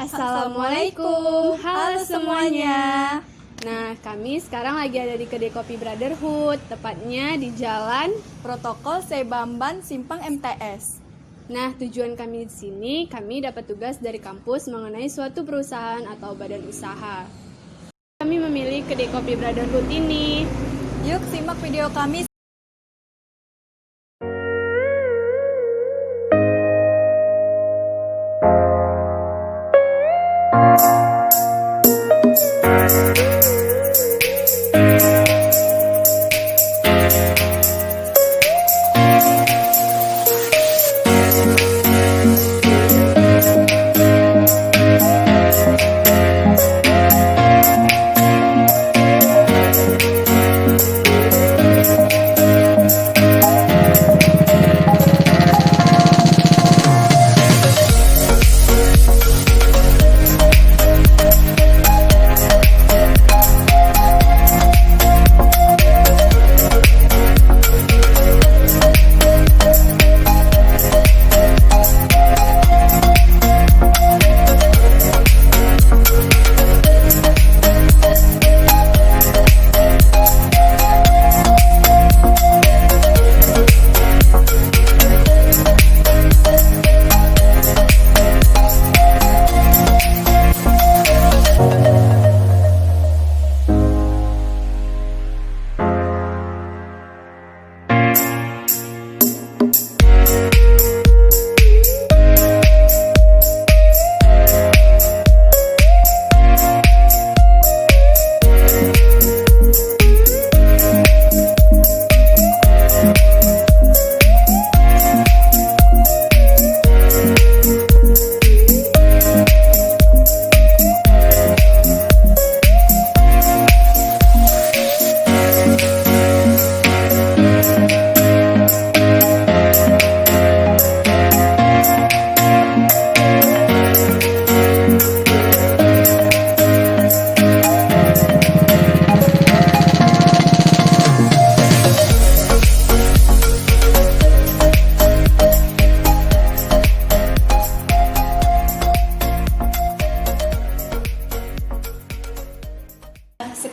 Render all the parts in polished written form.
Assalamualaikum, halo semuanya. Nah, kami sekarang lagi ada di kedai kopi Brotherhood, tepatnya di Jalan Protokol Sebamban Simpang MTS. Nah, tujuan kami di sini, kami dapat tugas dari kampus mengenai suatu perusahaan atau badan usaha. Kami memilih kedai kopi Brotherhood ini. Yuk simak video kami.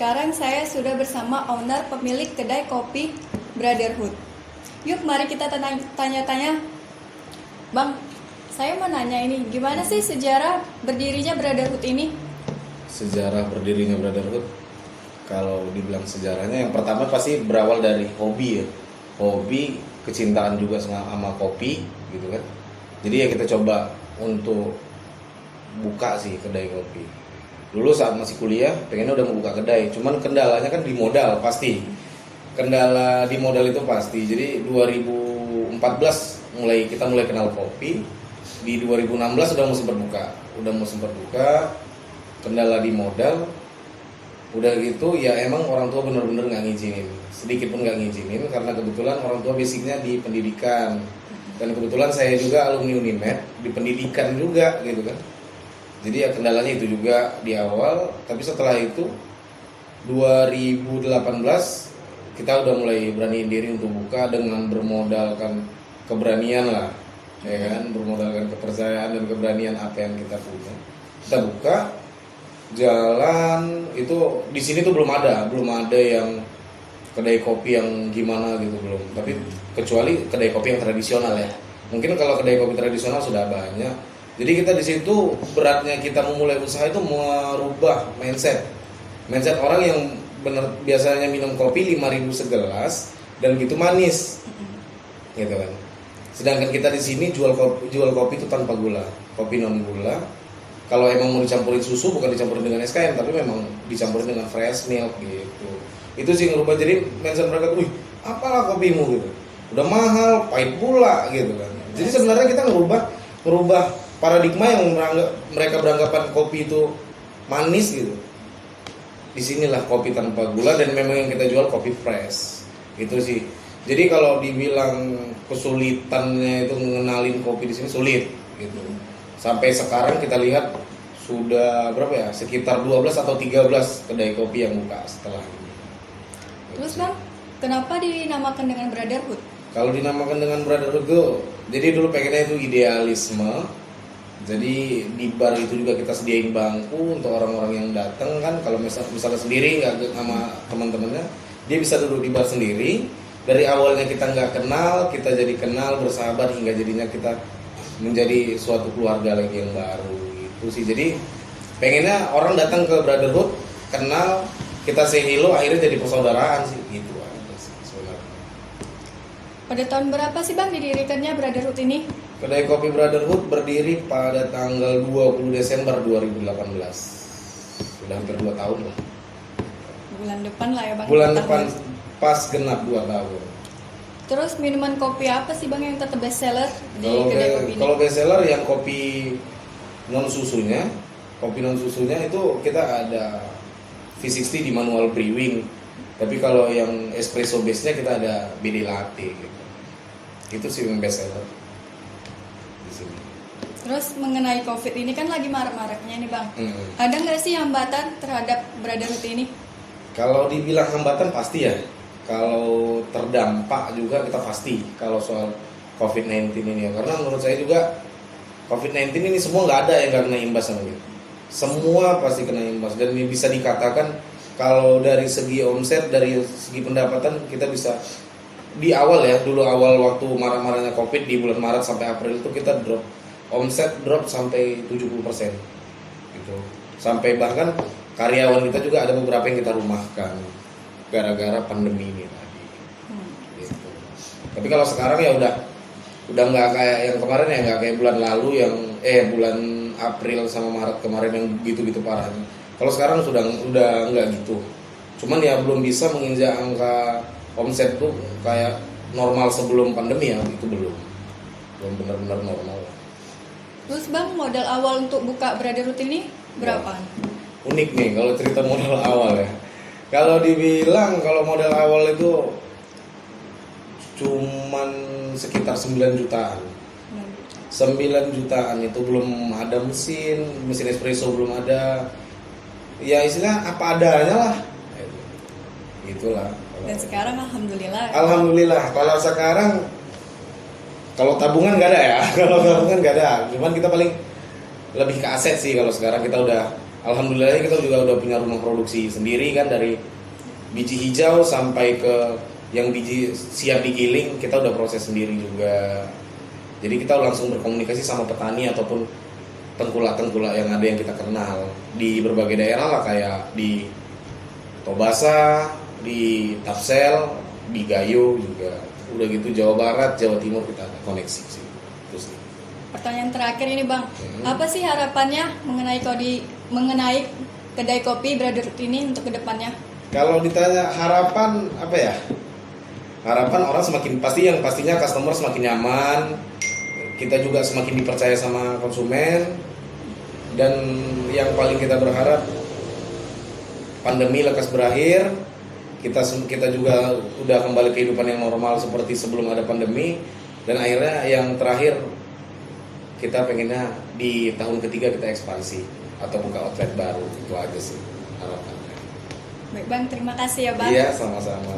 Sekarang saya sudah bersama owner pemilik kedai kopi Brotherhood. Yuk mari kita tanya-tanya. Bang, saya mau nanya ini, gimana sih sejarah berdirinya Brotherhood ini? Sejarah berdirinya Brotherhood, kalau dibilang sejarahnya, yang pertama pasti berawal dari hobi ya. Hobi, kecintaan juga sama kopi gitu kan. Jadi ya kita coba untuk buka sih kedai kopi. Dulu saat masih kuliah pengennya udah mau buka kedai, cuman kendalanya kan di modal pasti. Kendala di modal itu pasti. Jadi 2014 kita mulai kenal kopi. Di 2016 udah mau sempat buka. Kendala di modal. Udah gitu ya emang orang tua bener-bener nggak ngizinin. Sedikit pun nggak ngizinin karena kebetulan orang tua basicnya di pendidikan. Dan kebetulan saya juga alumni Unimed di pendidikan juga gitu kan. Jadi ya kendalanya itu juga di awal, tapi setelah itu 2018 kita udah mulai beraniin diri untuk buka dengan bermodalkan keberanian lah, ya kan, bermodalkan kepercayaan dan keberanian apa yang kita punya. Kita buka jalan itu di sini tuh belum ada yang kedai kopi yang gimana gitu belum. Tapi kecuali kedai kopi yang tradisional ya. Mungkin kalau kedai kopi tradisional sudah banyak. Jadi kita di situ beratnya kita memulai usaha itu merubah mindset orang yang biasanya minum kopi 5.000 segelas dan gitu manis, gitu kan. Sedangkan kita di sini jual kopi itu tanpa gula, kopi non gula. Kalau emang mau dicampurin susu bukan dicampurin dengan SKM, tapi memang dicampurin dengan fresh milk gitu. Itu sih ngerubah, jadi mindset mereka, wih apalah kopimu gitu, udah mahal, pahit pula gitu kan. Jadi sebenarnya kita ngerubah paradigma yang mereka beranggapan kopi itu manis gitu. Disinilah kopi tanpa gula dan memang yang kita jual kopi fresh. Itu sih. Jadi kalau dibilang kesulitannya itu mengenalin kopi di sini sulit gitu. Sampai sekarang kita lihat sudah berapa ya? Sekitar 12 atau 13 kedai kopi yang buka setelah ini. Terus Bang, kenapa dinamakan dengan Brotherhood? Kalau dinamakan dengan Brotherhood tuh, jadi dulu pengennya itu idealisme. Jadi di bar itu juga kita sediain bangku untuk orang-orang yang datang kan. Kalau misalnya sendiri nggak sama teman-temannya, dia bisa duduk di bar sendiri. Dari awalnya kita nggak kenal, kita jadi kenal, bersahabat hingga jadinya kita menjadi suatu keluarga lagi yang baru gitu sih. Jadi pengennya orang datang ke Brotherhood, kenal, kita say hello, akhirnya jadi persaudaraan sih gitu aja sih sebenarnya. Pada tahun berapa sih Bang didirikannya Brotherhood ini? Kedai Kopi Brotherhood berdiri pada tanggal 20 Desember 2018. Sudah hampir 2 tahun lah. Bulan depan lah ya Bang. Bulan 4 depan tahun. pas genap 2 tahun. Terus minuman kopi apa sih Bang yang tetap best seller di Kalau kedai kopi ini? kalau best seller yang kopi non susunya, itu kita ada V60 di manual brewing. Tapi kalau yang espresso base-nya kita ada BD latte gitu. Itu sih yang best seller di sini. Terus mengenai COVID ini kan lagi marak-maraknya nih Bang. Hmm. Ada nggak sih hambatan terhadap Brotherhood ini? Kalau dibilang hambatan pasti ya. Kalau terdampak juga kita pasti kalau soal COVID-19 ini ya. Karena menurut saya juga COVID-19 ini semua nggak ada yang nggak kena imbas sama gitu. Semua pasti kena imbas dan ini bisa dikatakan kalau dari segi omset, dari segi pendapatan kita bisa di awal ya, dulu awal waktu marah-marahnya COVID di bulan Maret sampai April itu kita omset drop sampai 70% gitu. Sampai bahkan karyawan kita juga ada beberapa yang kita rumahkan gara-gara pandemi ini tadi. Gitu. Tapi kalau sekarang ya udah nggak kayak yang kemarin ya, nggak kayak bulan lalu yang bulan April sama Maret kemarin yang gitu-gitu parahnya. Kalau sekarang sudah nggak gitu. Cuman ya belum bisa menginjak angka omset tuh kayak normal sebelum pandemi ya, itu belum benar-benar normal. Terus Bang, modal awal untuk buka Brotherhood ini berapa? Unik nih kalau cerita modal awal ya. Kalau dibilang kalau modal awal itu cuman sekitar 9 jutaan. 9 jutaan itu belum ada mesin espresso belum ada. Ya istilah apa adanya lah. Itulah. Dan sekarang alhamdulillah. Alhamdulillah. Kalau sekarang kalau tabungan nggak ada ya. Kalau tabungan nggak ada. Cuman kita paling lebih ke aset sih kalau sekarang kita udah alhamdulillah kita juga udah punya rumah produksi sendiri kan, dari biji hijau sampai ke yang biji siap digiling kita udah proses sendiri juga. Jadi kita langsung berkomunikasi sama petani ataupun tengkulak-tengkulak yang ada yang kita kenal di berbagai daerah lah, kayak di Tobasa, di Tapsel, di Gayo juga. Udah gitu Jawa Barat, Jawa Timur kita ada koneksi sih. Terus Pertanyaan terakhir ini Bang, apa sih harapannya mengenai kedai kopi Brotherhood ini untuk kedepannya? kalau ditanya harapan apa ya? Harapan orang pastinya customer semakin nyaman, kita juga semakin dipercaya sama konsumen, dan yang paling kita berharap pandemi lekas berakhir, kita juga udah kembali kehidupan yang normal seperti sebelum ada pandemi, dan akhirnya yang terakhir kita pengennya di tahun ketiga kita ekspansi atau buka outlet baru. Itu aja sih harapannya. Baik Bang, terima kasih ya Bang. Iya, sama-sama.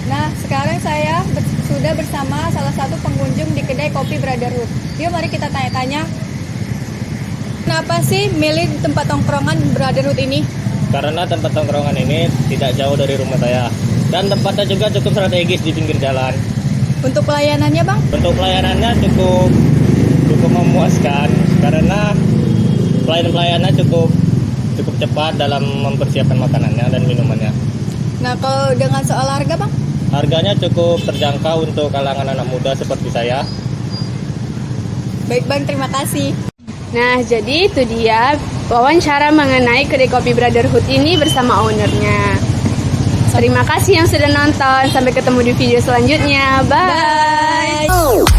Nah, sekarang saya sudah bersama salah satu pengunjung di kedai kopi Brotherhood. Yuk mari kita tanya-tanya, kenapa sih milih tempat tongkrongan Brotherhood ini? Karena tempat tongkrongan ini tidak jauh dari rumah saya dan tempatnya juga cukup strategis di pinggir jalan. Untuk pelayanannya Bang? Untuk pelayanannya cukup memuaskan karena pelayanannya cukup cepat dalam mempersiapkan makanannya dan minumannya. Nah, kalau dengan soal harga Bang? Harganya cukup terjangkau untuk kalangan anak muda seperti saya. Baik Bang, terima kasih. Nah, jadi itu dia wawancara mengenai kedai kopi Brotherhood ini bersama ownernya. Terima kasih yang sudah nonton. Sampai ketemu di video selanjutnya. Bye. Bye.